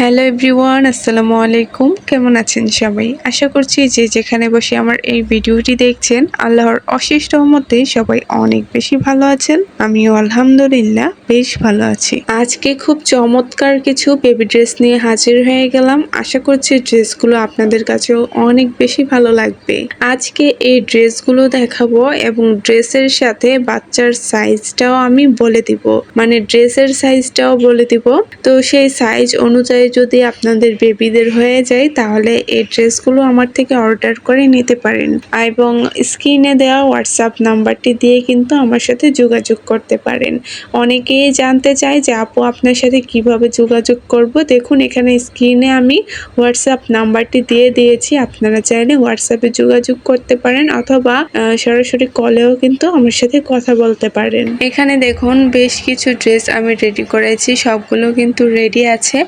Hello everyone, আসসালামু আলাইকুম। কেমন আছেন সবাই? আশা করছি যে যেখানে বসে আমার এই ভিডিওটি দেখছেন আল্লাহর অশেষ রহমতে সবাই অনেক বেশি ভালো আছেন। আমিও আলহামদুলিল্লাহ বেশ ভালো আছি। আজকে খুব চমৎকার কিছু বেবি ড্রেস নিয়ে হাজির হয়ে গেলাম। আশা করছি ড্রেসগুলো আপনাদের কাছেও অনেক বেশি ভালো লাগবে। আজকে এই ড্রেসগুলো দেখাবো এবং ড্রেসের সাথে বাচ্চার সাইজটাও আমি বলে দিব, মানে ড্রেসের সাইজটাও বলে দিব। তো সেই সাইজ অনুযায়ী যদি আপনাদের বেবিদের হয়ে যায় তাহলে এই ড্রেসগুলো আমার থেকে অর্ডার করে নিতে পারেন এবং স্ক্রিনে দেওয়া হোয়াটসঅ্যাপ নাম্বারটি দিয়ে কিন্তু আমার সাথে যোগাযোগ করতে পারেন। অনেকেই জানতে চায় যে আপু আপনার সাথে কিভাবে যোগাযোগ করব। দেখুন এখানে স্ক্রিনে আমি হোয়াটসঅ্যাপ নাম্বারটি দিয়ে দিয়েছি, আপনারা চাইলে হোয়াটসঅ্যাপে যোগাযোগ করতে পারেন অথবা সরাসরি কলেও কিন্তু আমার সাথে কথা বলতে পারেন। এখানে দেখুন বেশ কিছু ড্রেস আমি রেডি করেছি, সবগুলো কিন্তু রেডি আছে।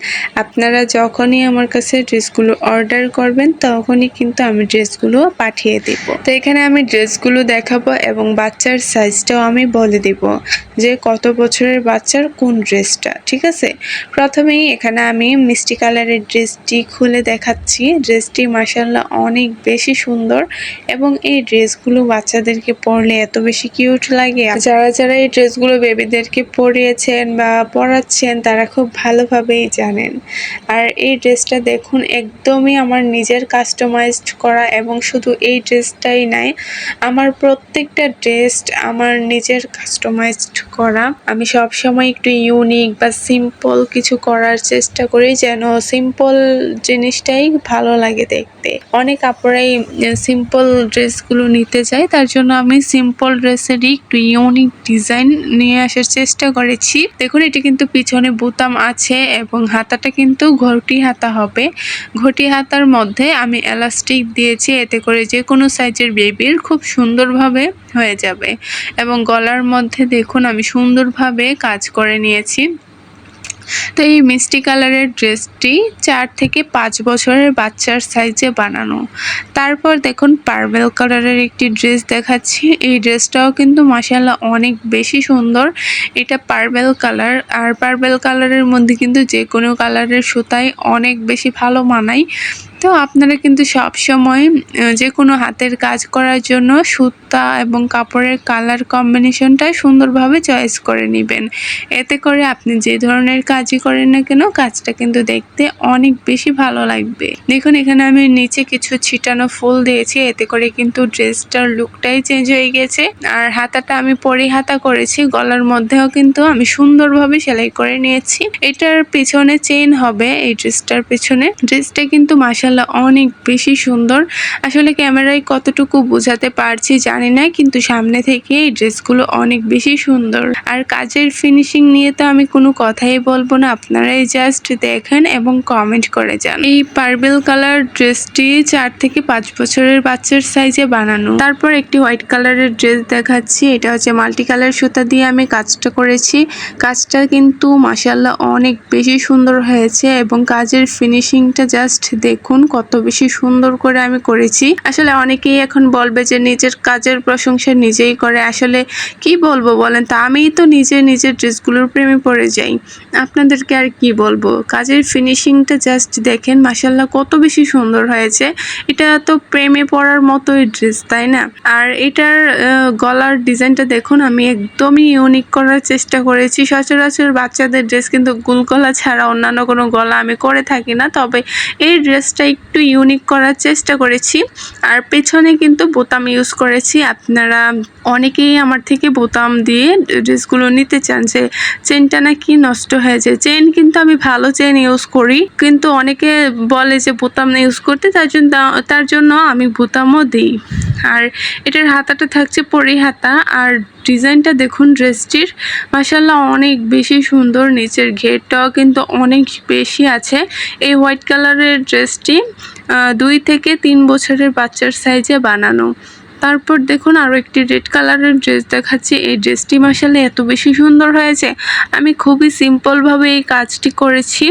আপনারা যখনই আমার কাছে ড্রেসগুলো অর্ডার করবেন তখনই কিন্তু আমি ড্রেসগুলো পাঠিয়ে দেব। তো এখানে আমি ড্রেসগুলো দেখাবো এবং বাচ্চার সাইজটাও আমি বলে দেব যে কত বছরের বাচ্চার কোন ড্রেসটা। ঠিক আছে, প্রথমেই এখানে আমি মিষ্টি কালারের ড্রেসটি খুলে দেখাচ্ছি। ড্রেসটি মাশাআল্লাহ অনেক বেশি সুন্দর এবং এই ড্রেসগুলো বাচ্চাদেরকে পরলে এত বেশি কিউট লাগে। যারা যারা এই ড্রেসগুলো বেবিদেরকে পরিয়েছেন বা পরাচ্ছেন তারা খুব ভালোভাবেই জানেন। আর এই ড্রেসটা দেখুন একদমই আমার নিজের কাস্টমাইজড করা এবং শুধু এই ড্রেসটাই নাই, আমার প্রত্যেকটা ড্রেস আমার নিজের কাস্টমাইজড করা। আমি সব সময় একটু ইউনিক বা সিম্পল কিছু করার চেষ্টা করি যেন সিম্পল জিনিসটাই ভালো লাগে দেখতে। অনেক আপুরাই সিম্পল ড্রেসগুলো নিতে চায়, তার জন্য আমি সিম্পল ড্রেসেরই একটু ইউনিক ডিজাইন নিয়ে আসার চেষ্টা করেছি। দেখুন এটি কিন্তু পিছনে বোতাম আছে এবং হাতাটা কিন্তু ঘটি হাতা হবে। ঘটি হাতার মধ্যে আমি এলাস্টিক দিয়েছি, এতে করে যে কোনো সাইজের বেবির খুব সুন্দরভাবে হয়ে যাবে। এবং গলার মধ্যে দেখুন আমি সুন্দরভাবে কাজ করে নিয়েছি। তো এই মিষ্টি কালারের ড্রেসটি 4 থেকে 5 বছরের বাচ্চার সাইজে বানানো। তারপর দেখুন পার্পল কালারের একটি ড্রেস দেখাচ্ছি। এই ড্রেসটাও কিন্তু মাশাআল্লাহ অনেক বেশি সুন্দর। এটা পার্পল কালার, আর পার্পল কালারের মধ্যে কিন্তু যে কোনো কালারের সুতাই অনেক বেশি ভালো মানায়। তো আপনারা কিন্তু সব সময় যে কোনো হাতের কাজ করার জন্য সুতা এবং কাপড়ের কালার কম্বিনেশনটা সুন্দরভাবে চয়েস করে নেবেন। এতে করে আপনি যে ধরনের কাজই করেন না কেন কাজটা কিন্তু দেখতে অনেক বেশি ভালো লাগবে। দেখুন এখানে আমি নিচে কিছু ছিটানো ফুল দিয়েছি, এতে করে কিন্তু ড্রেসটার লুকটাই চেঞ্জ হয়ে গেছে। আর হাতাটা আমি পরি হাতা করেছি, গলার মধ্যেও কিন্তু আমি সুন্দরভাবে সেলাই করে নিয়েছি। এটার পিছনে চেইন হবে, এই ড্রেসটার পিছনে। ড্রেসটা কিন্তু মাশাআল্লাহ অনেক বেশি সুন্দর। আসলে ক্যামেরায় কতটুকু বোঝাতে পারছি জানি না, কিন্তু সামনে থেকে এই ড্রেসগুলো অনেক বেশি সুন্দর। আর কাজের ফিনিশিং নিয়ে তো আমি কোনো কথাই বলবো না, আপনারাই জাস্ট দেখেন এবং কমেন্ট করে যান। এই পার্পল কালার ড্রেসটি 4 থেকে 5 বছরের বাচ্চার সাইজে বানানো। তারপর একটি হোয়াইট কালারের ড্রেস দেখাচ্ছি, এটা হচ্ছে মাল্টি কালার সুতা দিয়ে আমি কাজটা করেছি। কাজটা কিন্তু মাশাআল্লাহ অনেক বেশি সুন্দর হয়েছে এবং কাজের ফিনিশিংটা জাস্ট দেখুন কত বেশি সুন্দর করে আমি করেছি। আসলে অনেকেই এখন বলবে যে নিজের কাজের প্রশংসা নিজেই করে, আসলে কি বলবো বলেন তো, আমিই তো নিজের ড্রেসগুলোর প্রেমে পড়ে যাই। আপনাদেরকে আর কি বলবো, কাজের ফিনিশিংটা জাস্ট দেখেন মাশাআল্লাহ কত বেশি সুন্দর হয়েছে। এটা তো প্রেমে পড়ার মতোই ড্রেস, তাই না? আর এটার গলার ডিজাইনটা দেখুন আমি একদমই ইউনিক করার চেষ্টা করেছি। সচরাচর বাচ্চাদের ড্রেস কিন্তু গোল গলা ছাড়া অন্যান্য কোনো গলা আমি করে থাকি না, তবে এই ড্রেসটা একটু ইউনিক করার চেষ্টা করেছি। আর পেছনে কিন্তু বোতাম ইউজ করেছি। আপনারা অনেকেই আমার থেকে বোতাম দিয়ে ড্রেসগুলো নিতে চান যে চেনটা নাকি নষ্ট হয়ে যায়। চেন কিন্তু আমি ভালো চেন ইউজ করি, কিন্তু অনেকে বলে যে বোতাম ইউজ করতে, তার জন্য আমি বোতামও দিই। আর এটার হাতাটা থাকছে পরি হাতা। আর ডিজাইনটা দেখুন ড্রেসটির মাশাআল্লাহ অনেক বেশি সুন্দর। নিচের ঘেরটাও কিন্তু অনেক বেশি আছে। এই হোয়াইট কালারের ড্রেসটি 2 থেকে 3 বছরের বাচ্চার সাইজে বানানো। তারপর দেখুন আরও একটি রেড কালারের ড্রেস দেখাচ্ছি। এই ড্রেসটি মাশাআল্লাহ এত বেশি সুন্দর হয়েছে। আমি খুবই সিম্পলভাবে এই কাজটি করেছি।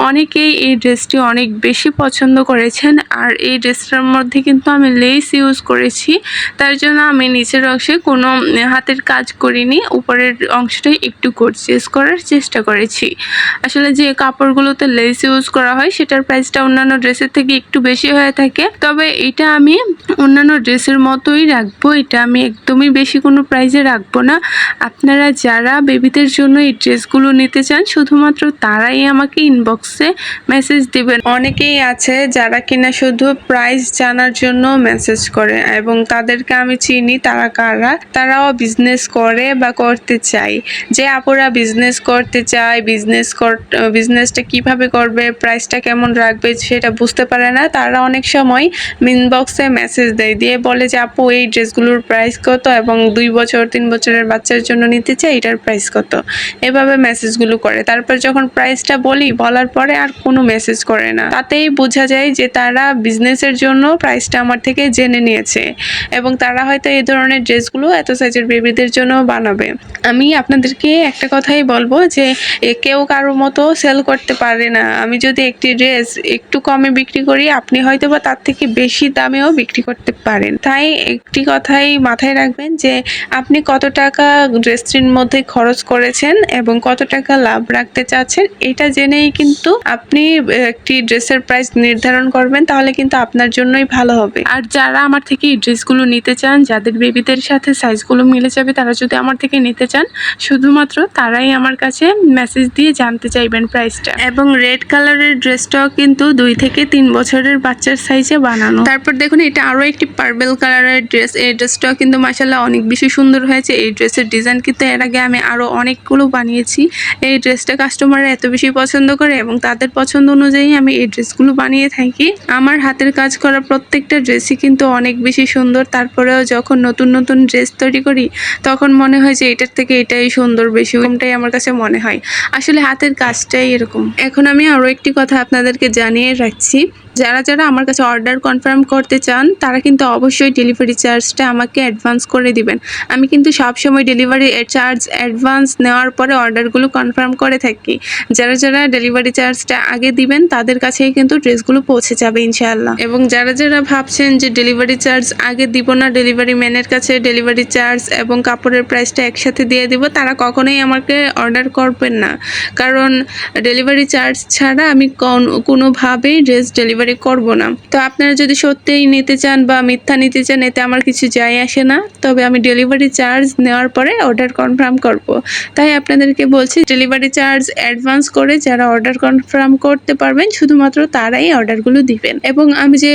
অনেকেই এই ড্রেসটি অনেক বেশি পছন্দ করেছেন। আর এই ড্রেসটার মধ্যে কিন্তু আমি লেস ইউজ করেছি, তার জন্য আমি নিচের অংশে কোনো হাতের কাজ করিনি, উপরের অংশটাই একটু গর্জিয়াস করার চেষ্টা করেছি। আসলে যে কাপড়গুলোতে লেস ইউজ করা হয় সেটার প্রাইসটা অন্যান্য ড্রেসের থেকে একটু বেশি হয়ে থাকে, তবে এটা আমি অন্যান্য ড্রেসের মতোই রাখবো। এটা আমি একদমই বেশি কোনো প্রাইসে রাখবো না। আপনারা যারা বেবিদের জন্য এই ড্রেসগুলো নিতে চান শুধুমাত্র তারাই আমাকে ইনবক্সে মেসেজ দিবেন। অনেকেই আছে যারা কিনা শুধু প্রাইস জানার জন্য মেসেজ করে এবং তাদেরকে আমি চিনি তারা কারা। তারাও বিজনেস করে বা করতে চায়। যে আপুরা বিজনেস করতে চায়, বিজনেসটা কিভাবে করবে, প্রাইসটা কেমন রাখবে সেটা বুঝতে পারে না, তারা অনেক সময় ইনবক্সে মেসেজ দিয়ে বলে যে আপু এই ড্রেসগুলোর প্রাইস কত এবং 2 বছর 3 বছরের বাচ্চার জন্য নিতে চাই, এটার প্রাইস কত, এভাবে মেসেজগুলো করে। তারপর যখন প্রাইসটা বলার পরে আর কোনো মেসেজ করে না। তাতেই বোঝা যায় যে তারা বিজনেসের জন্য প্রাইসটা আমার থেকে জেনে নিয়েছে এবং তারা হয়তো এই ধরনের ড্রেসগুলো এত সাইজের বেবিদের জন্য বানাবে। আমি আপনাদেরকে একটা কথাই বলবো যে কেউ কারো মতো সেল করতে পারে না। আমি যদি একটি ড্রেস একটু কমে বিক্রি করি, আপনি হয়তো বা তার থেকে বেশি দামেও বিক্রি করতে পারেন। তাই একটি কথাই মাথায় রাখবেন যে আপনি কত টাকা ড্রেসটির মধ্যে খরচ করেছেন এবং কত টাকা লাভ রাখতে চাচ্ছেন, এটা জেনেই কিন্তু আপনি একটি ড্রেসের প্রাইস নির্ধারণ করবেন, তাহলে কিন্তু আপনার জন্যই ভালো হবে। আর যারা আমার থেকে এই ড্রেসগুলো নিতে চান, যাদের বেবিদের সাথে সাইজগুলো মিলে যাবে, তারা যদি আমার থেকে নিতে চান শুধুমাত্র তারাই আমার কাছে মেসেজ দিয়ে জানতে চাইবেন প্রাইসটা। এবং রেড কালারের ড্রেসটাও কিন্তু 2 থেকে 3 বছরের বাচ্চার সাইজে বানানো। তারপর দেখুন এটা আরও একটি পার্পল কালারের ড্রেস। এই ড্রেসটাও কিন্তু মাশাআল্লাহ অনেক বেশি সুন্দর হয়েছে। এই ড্রেসের ডিজাইন কিন্তু এর আগে আমি আরও অনেকগুলো বানিয়েছি। এই ড্রেসটা কাস্টমাররা এত বেশি পছন্দ করে এবং তাদের পছন্দ অনুযায়ী আমি এই ড্রেসগুলো বানিয়ে থাকি। আমার হাতের কাজ করা প্রত্যেকটা ড্রেসই কিন্তু অনেক বেশি সুন্দর। তারপরেও যখন নতুন নতুন ড্রেস তৈরি করি তখন মনে হয় যে এটার থেকে এটাই সুন্দর, বেশি ওরকমটাই আমার কাছে মনে হয়। আসলে হাতের কাজটাই এরকম। এখন আমি আরও একটি কথা আপনাদেরকে জানিয়ে রাখছি, যারা আমার কাছে অর্ডার কনফার্ম করতে চান তারা কিন্তু অবশ্যই ডেলিভারি চার্জটা আমাকে অ্যাডভান্স করে দিবেন। আমি কিন্তু সবসময় ডেলিভারি চার্জ অ্যাডভান্স নেওয়ার পরে অর্ডারগুলো কনফার্ম করে থাকি। যারা ডেলিভারি চার্জটা আগে দিবেন তাদের কাছেই কিন্তু ড্রেসগুলো পৌঁছে যাবে ইনশাআল্লাহ। এবং যারা ভাবছেন যে ডেলিভারি চার্জ আগে দিব না, ডেলিভারি ম্যানের কাছে ডেলিভারি চার্জ এবং কাপড়ের প্রাইসটা একসাথে দিয়ে দিব, তারা কখনোই আমাকে অর্ডার করবেন না। কারণ ডেলিভারি চার্জ ছাড়া আমি কোনোভাবেই ড্রেস ডেলিভারি করব না। তো আপনারা যদি সত্যিই নিতে চান বা মিথ্যা নিতে চান, এতে আমার কিছু যায় আসে না, তবে আমি ডেলিভারি চার্জ নেওয়ার পরে অর্ডার কনফার্ম করব। তাই আপনাদেরকে বলছি ডেলিভারি চার্জ অ্যাডভান্স করে যারা অর্ডার কনফার্ম করতে পারবেন শুধুমাত্র তারাই অর্ডারগুলো দিবেন। এবং আমি যে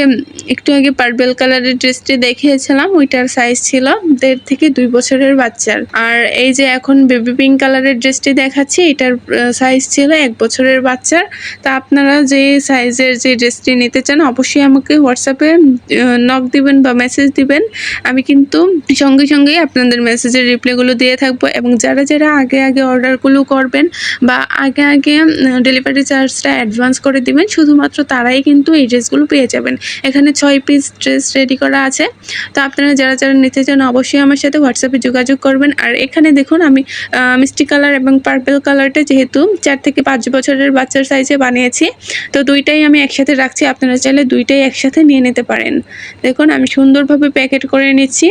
একটু আগে পার্পল কালারের ড্রেসটি দেখিয়েছিলাম ওইটার সাইজ ছিল 1.5 থেকে 2 বছরের বাচ্চার। আর এই যে এখন বেবি পিঙ্ক কালারের ড্রেসটি দেখাচ্ছি এটার সাইজ ছিল 1 বছরের বাচ্চার। তা আপনারা যে সাইজের যে ড্রেসটি নিতে চান অবশ্যই আমাকে হোয়াটসঅ্যাপে নক দিবেন বা মেসেজ দিবেন। আমি কিন্তু সঙ্গেই আপনাদের মেসেজের রিপ্লাইগুলো দিয়ে থাকবো। এবং যারা আগে অর্ডারগুলো করবেন বা আগে ডেলিভারি চার্জটা অ্যাডভান্স করে দিবেন শুধুমাত্র তারাই কিন্তু এই ড্রেসগুলো পেয়ে যাবেন। এখানে 6 পিস ড্রেস রেডি করা আছে। তো আপনারা যারা নিতে চান অবশ্যই আমার সাথে হোয়াটসঅ্যাপে যোগাযোগ করবেন। আর এখানে দেখুন আমি মিষ্টি কালার এবং পার্পল কালারটা যেহেতু 4 থেকে 5 বছরের বাচ্চার সাইজে বানিয়েছি, তো দুইটাই আমি একসাথে রাখছি। আপনারা চাইলে দুইটাই একসাথে নিয়ে নিতে পারেন। দেখুন আমি সুন্দরভাবে প্যাকেট করে নিচ্ছি।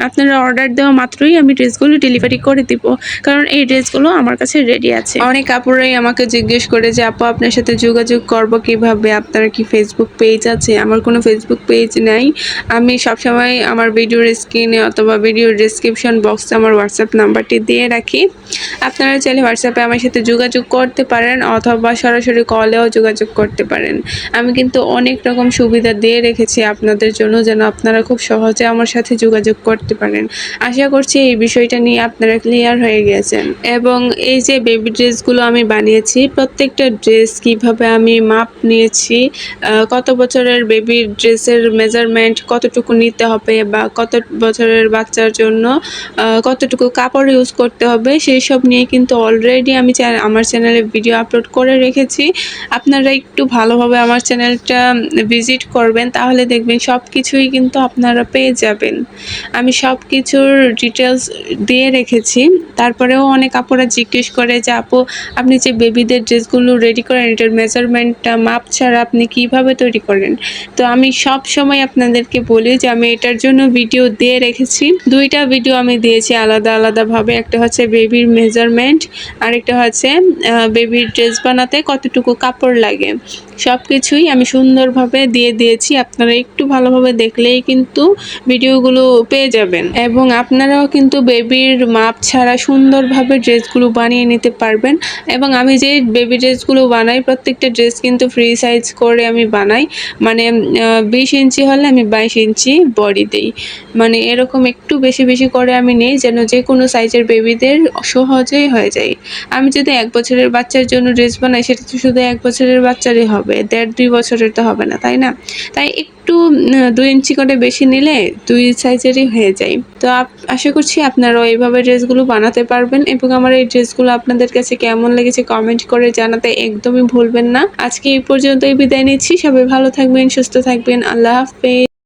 আপনারা অর্ডার দেওয়া মাত্রই আমি ড্রেসগুলো ডেলিভারি করে দিব, কারণ এই ড্রেসগুলো আমার কাছে রেডি আছে। অনেক আপুরাই আমাকে জিজ্ঞেস করে যে আপু আপনার সাথে যোগাযোগ করব কিভাবে, আপনার কি ফেসবুক পেজ আছে? আমার কোনো ফেসবুক পেজ নাই। আমি সবসময় আমার ভিডিওর স্ক্রিনে অথবা ভিডিওর ডেসক্রিপশন বক্সে আমার হোয়াটসঅ্যাপ নাম্বারটি দিয়ে রাখি। আপনারা চাইলে হোয়াটসঅ্যাপে আমার সাথে যোগাযোগ করতে পারেন অথবা সরাসরি কলেও যোগাযোগ করতে পারেন। আমি কিন্তু অনেক রকম সুবিধা দিয়ে রেখেছি আপনাদের জন্য, যেন আপনারা খুব সহজে আমার সাথে যোগাযোগ করতে পারেন। আশা করছি এই বিষয়টা নিয়ে আপনারা ক্লিয়ার হয়ে গেছেন। এবং এই যে বেবি ড্রেসগুলো আমি বানিয়েছি, প্রত্যেকটা ড্রেস কিভাবে আমি মাপ নিয়েছি, কত বছরের বেবির ড্রেসের মেজারমেন্ট কতটুকু নিতে হবে বা কত বছরের বাচ্চার জন্য কতটুকু কাপড় ইউজ করতে হবে, সেই সব নিয়ে কিন্তু অলরেডি আমি আমার চ্যানেলে ভিডিও আপলোড করে রেখেছি। আপনারা একটু ভালোভাবে আমার চ্যানেলটা পেজটা ভিজিট করবেন, তাহলে দেখবেন সব কিছুই কিন্তু আপনারা পেয়ে যাবেন। আমি সব কিছুর ডিটেলস দিয়ে রেখেছি। তারপরেও অনেক আপুরা জিজ্ঞেস করে যে আপু আপনি যে বেবিদের ড্রেসগুলো রেডি করেন এটার মেজারমেন্টটা মাপ ছাড়া আপনি কিভাবে তৈরি করেন? তো আমি সব সময় আপনাদেরকে বলি যে আমি এটার জন্য ভিডিও দিয়ে রেখেছি। 2টা ভিডিও আমি দিয়েছি আলাদাভাবে। একটা হচ্ছে বেবির মেজারমেন্ট, আরেকটা হচ্ছে বেবির ড্রেস বানাতে কতটুকু কাপড় লাগে। সবকিছুই আমি সুন্দরভাবে দিয়ে দিয়েছি। আপনারা একটু ভালোভাবে দেখলেই কিন্তু ভিডিওগুলো পেয়ে যাবেন এবং আপনারাও কিন্তু বেবির মাপ ছাড়া সুন্দরভাবে ড্রেসগুলো বানিয়ে নিতে পারবেন। এবং আমি যে বেবি ড্রেসগুলো বানাই প্রত্যেকটা ড্রেস কিন্তু ফ্রি সাইজ করে আমি বানাই। মানে 20 ইঞ্চি হলে আমি 22 ইঞ্চি বডি দেই। মানে এরকম একটু বেশি করে আমি নেই যেন যে কোনো সাইজের বেবিদের সহজেই হয়ে যায়। আমি যদি 1 বছরের বাচ্চার জন্য ড্রেস বানাই সেটা তো শুধু 1 বছরের বাচ্চারই হবে, 1.5-2 বছরের তো হবে না, তাই না? তাই একটু 2 ইঞ্চি করে বেশি নিলে 2 সাইজেরই হয়ে যায়। তো আশা করছি আপনারাও এইভাবে ড্রেসগুলো বানাতে পারবেন এবং আমার এই ড্রেসগুলো আপনাদের কাছে কেমন লেগেছে কমেন্ট করে জানাতে একদমই ভুলবেন না। আজকে এই পর্যন্তই বিদায় নিচ্ছি। সবাই ভালো থাকবেন, সুস্থ থাকবেন। আল্লাহ হাফেজ।